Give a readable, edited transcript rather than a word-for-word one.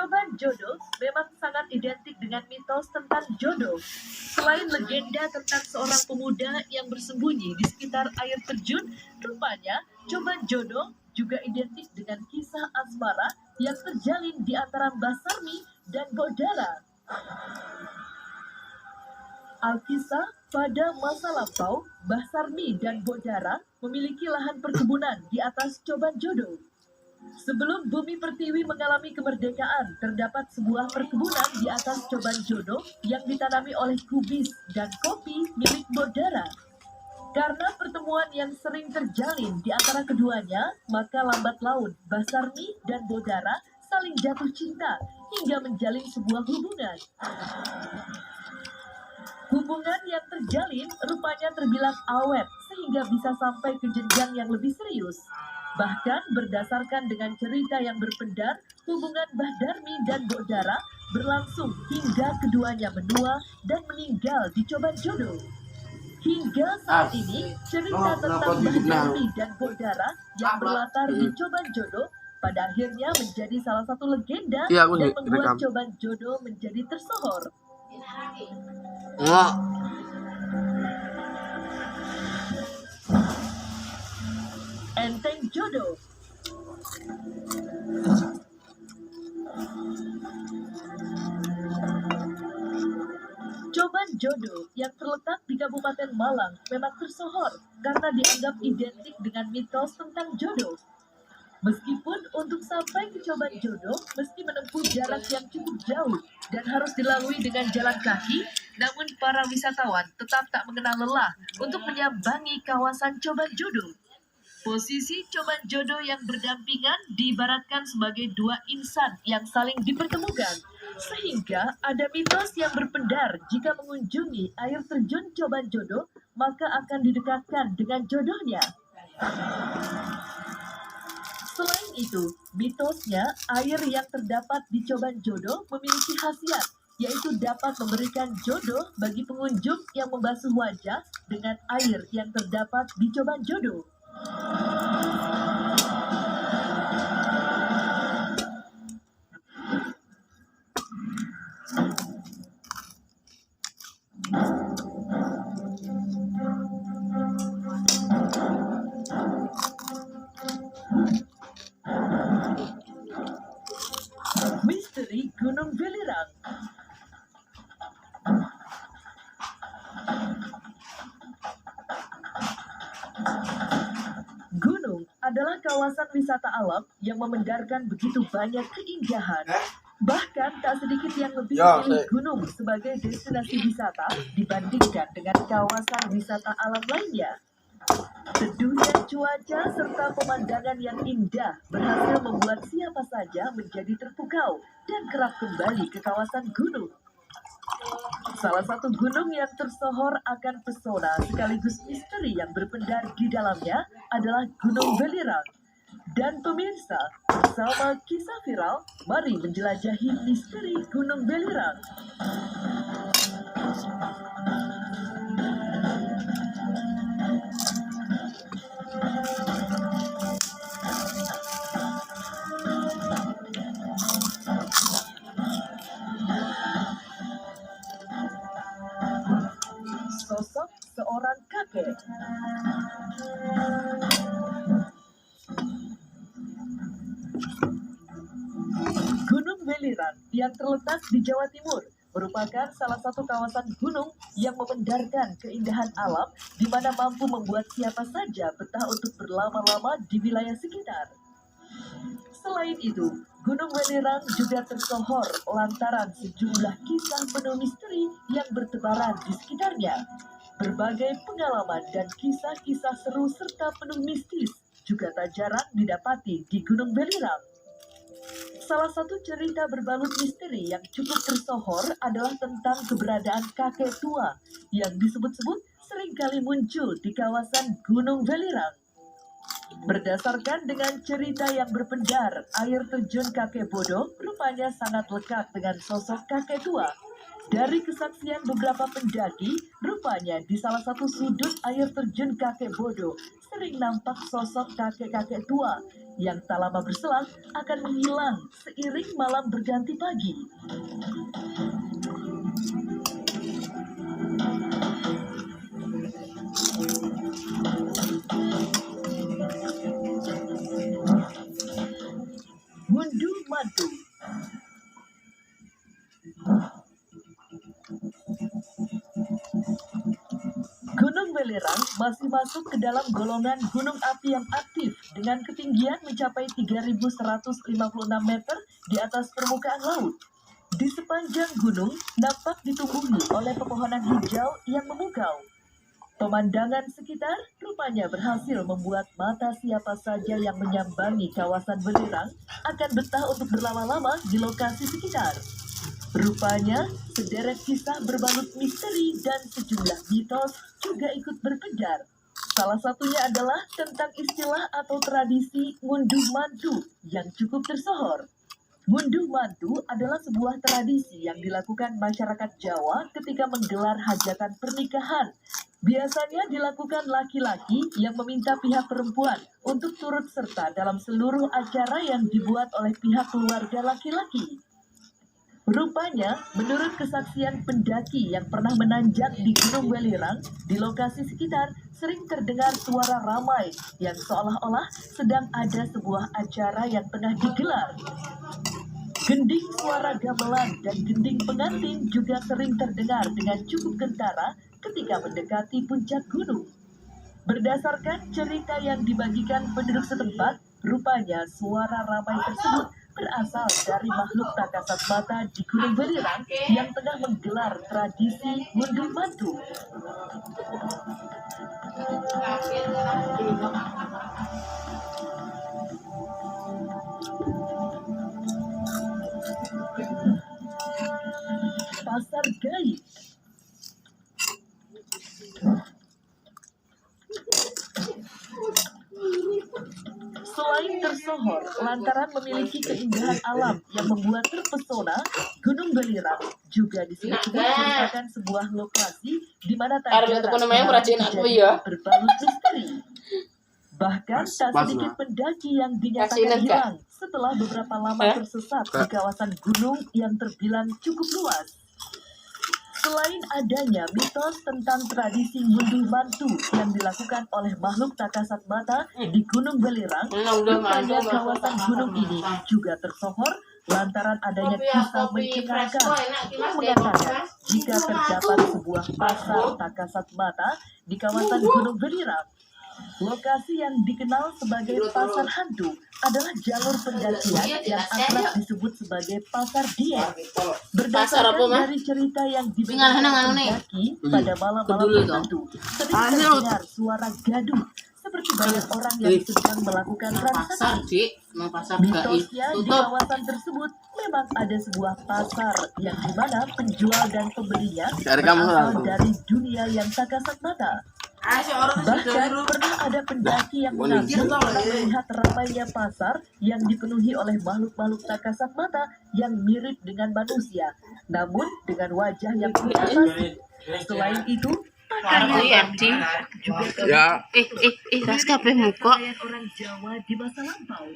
Coban jodoh memang sangat identik dengan mitos tentang jodoh. Selain legenda tentang seorang pemuda yang bersembunyi di sekitar air terjun, rupanya coban jodoh juga identik dengan kisah asmara yang terjalin di antara Mbah Sarmi dan Bodara. Alkisah, pada masa lampau, Mbah Sarmi dan Bodara memiliki lahan perkebunan di atas coban jodoh. Sebelum bumi pertiwi mengalami kemerdekaan, terdapat sebuah perkebunan di atas coban jodoh yang ditanami oleh kubis dan kopi milik Bodara. Karena pertemuan yang sering terjalin di antara keduanya, maka lambat laun Mbah Sarmi dan Bodara saling jatuh cinta hingga menjalin sebuah hubungan. Hubungan yang terjalin rupanya terbilang awet sehingga bisa sampai ke jenjang yang lebih serius. Bahkan berdasarkan dengan cerita yang berpendar, hubungan Mbah Darmi dan Bodara berlangsung hingga keduanya menua dan meninggal di coban jodoh. Hingga saat ini, cerita tentang Mbah Darmi dan Bodara yang berlatar di coban jodoh pada akhirnya menjadi salah satu legenda dan membuat coban jodoh menjadi tersohor. Enteng jodoh. Coban jodoh yang terletak di Kabupaten Malang memang tersohor karena dianggap identik dengan mitos tentang jodoh. Meskipun untuk sampai ke coban jodoh mesti menempuh jarak yang cukup jauh dan harus dilalui dengan jalan kaki, namun para wisatawan tetap tak mengenal lelah untuk menyambangi kawasan coban jodoh. Posisi coban jodoh yang berdampingan diibaratkan sebagai dua insan yang saling dipertemukan, sehingga ada mitos yang berpendar jika mengunjungi air terjun coban jodoh, maka akan didekatkan dengan jodohnya. Selain itu, mitosnya air yang terdapat di coban jodoh memiliki khasiat, yaitu dapat memberikan jodoh bagi pengunjung yang membasuh wajah dengan air yang terdapat di coban jodoh. Misteri Gunung Welirang. Gunung adalah kawasan wisata alam yang memandarkan begitu banyak keindahan. Bahkan tak sedikit yang lebih memilih gunung sebagai destinasi wisata dibandingkan dengan kawasan wisata alam lainnya. Teduhnya cuaca serta pemandangan yang indah berhasil membuat siapa saja menjadi terpukau dan kerap kembali ke kawasan gunung. Salah satu gunung yang tersohor akan pesona sekaligus misteri yang berpendar di dalamnya adalah Gunung Welirang. Dan pemirsa, bersama kisah viral, mari menjelajahi misteri Gunung Welirang. Sosok seorang kakek. Gunung Welirang yang terletak di Jawa Timur merupakan salah satu kawasan gunung yang memandarkan keindahan alam di mana mampu membuat siapa saja betah untuk berlama-lama di wilayah sekitar. Selain itu, Gunung Welirang juga tersohor lantaran sejumlah kisah penuh misteri yang bertebaran di sekitarnya. Berbagai pengalaman dan kisah-kisah seru serta penuh mistis juga tak jarang didapati di Gunung Welirang. Salah satu cerita berbalut misteri yang cukup tersohor adalah tentang keberadaan kakek tua yang disebut-sebut seringkali muncul di kawasan Gunung Welirang. Berdasarkan dengan cerita yang berpendar, air terjun Kakek Bodo rupanya sangat lekat dengan sosok kakek tua. Dari kesaksian beberapa pendaki, rupanya di salah satu sudut air terjun Kakek Bodo sering nampak sosok kakek-kakek tua yang tak lama berselang akan menghilang seiring malam berganti pagi. Ngunduh Mantu. Gunung Welirang masih masuk ke dalam golongan gunung api yang aktif dengan ketinggian mencapai 3.156 meter di atas permukaan laut. Di sepanjang gunung nampak ditumbuhi oleh pepohonan hijau yang memukau. Pemandangan sekitar rupanya berhasil membuat mata siapa saja yang menyambangi kawasan Welirang akan betah untuk berlama-lama di lokasi sekitar. Rupanya, sederet kisah berbalut misteri dan sejumlah mitos juga ikut berkedar. Salah satunya adalah tentang istilah atau tradisi ngunduh mantu yang cukup tersohor. Ngunduh mantu adalah sebuah tradisi yang dilakukan masyarakat Jawa ketika menggelar hajatan pernikahan. Biasanya dilakukan laki-laki yang meminta pihak perempuan untuk turut serta dalam seluruh acara yang dibuat oleh pihak keluarga laki-laki. Rupanya, menurut kesaksian pendaki yang pernah menanjak di Gunung Welirang, di lokasi sekitar sering terdengar suara ramai yang seolah-olah sedang ada sebuah acara yang tengah digelar. Gending suara gamelan dan gending pengantin juga sering terdengar dengan cukup kentara ketika mendekati puncak gunung. Berdasarkan cerita yang dibagikan penduduk setempat, rupanya suara ramai tersebut berasal dari makhluk tak kasat mata di Gunung Welirang yang tengah menggelar tradisi ngunduh mantu. Pasar gaib. Selain tersohor lantaran memiliki keindahan alam yang membuat terpesona, Gunung Welirang juga disebut merupakan sebuah lokasi di mana tak jarang berbalut misteri. Bahkan tak sedikit pendaki yang dinyatakan hilang setelah beberapa lama tersesat di kawasan gunung yang terbilang cukup luas. Selain adanya mitos tentang tradisi ngunduh mantu yang dilakukan oleh makhluk tak kasat mata di Gunung Welirang, rupanya kawasan gunung ini juga tersohor lantaran adanya kisah mencengangkan yang mengatakan jika terdapat sebuah pasar tak kasat mata di kawasan Gunung Welirang. Lokasi yang dikenal sebagai pasar hantu adalah jalur pendakian yang akrab disebut sebagai pasar dieng. Berdasarkan dari cerita yang dibagikan pendaki pada malam-malam tertentu, sering terdengar suara gaduh seperti banyak orang yang sedang melakukan transaksi. Mitosnya di kawasan tersebut memang ada sebuah pasar yang dimana penjual dan pembelinya berasal dari dunia yang tak kasat mata. Bahkan pernah ada pendaki yang mengaku melihat ramainya pasar yang dipenuhi oleh makhluk-makhluk tak kasat mata yang mirip dengan manusia, namun dengan wajah yang asli. Selain itu, pakaian juga orang Jawa di masa lampau.